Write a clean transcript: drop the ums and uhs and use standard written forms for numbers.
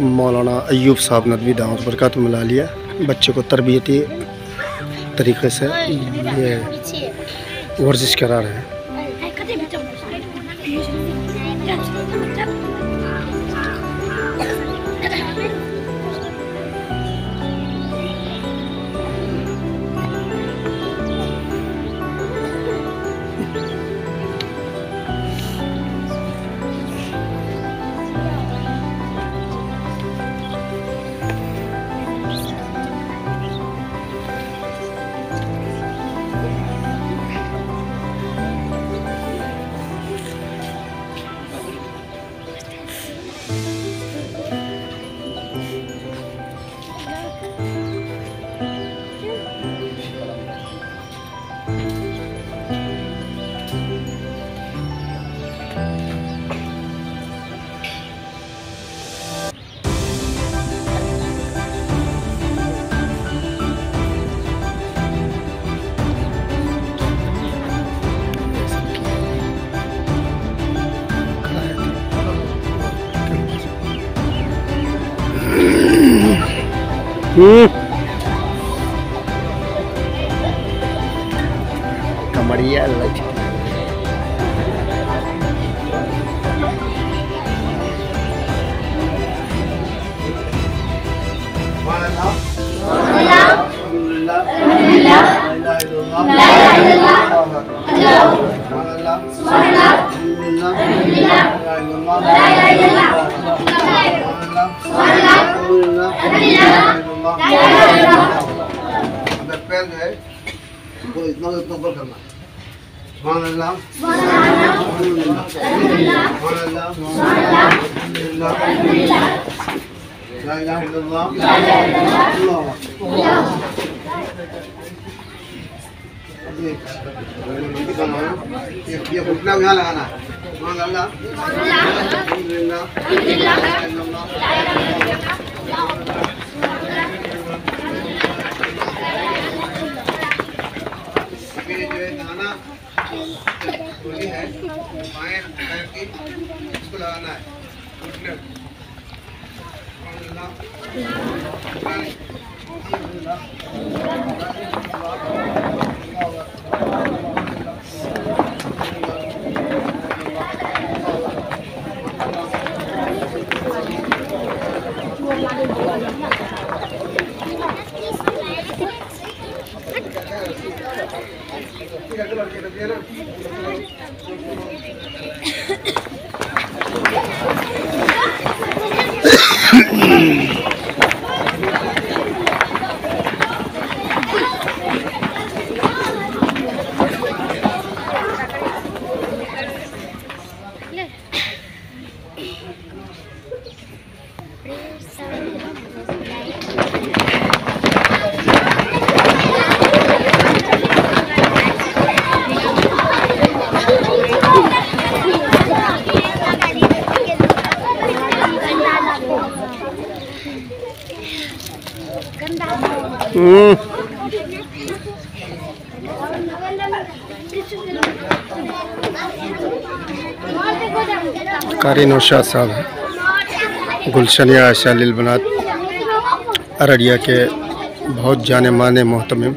मौलाना अय्यूब साहब नदवी दामत बरकातुहू मिला लिया बच्चे को तरबियती तरीक़े से ये वर्जिश करा रहे हैं। कमरिया पैर जो है वो इतना ऊपर करना। ये घुटना यहाँ लगाना है। है बाएं पैर की इसको लगाना है घुटने कारी नौशाद साहब गुलशनिया आयशा लिल बनात अररिया के बहुत जाने माने मोहतमिम।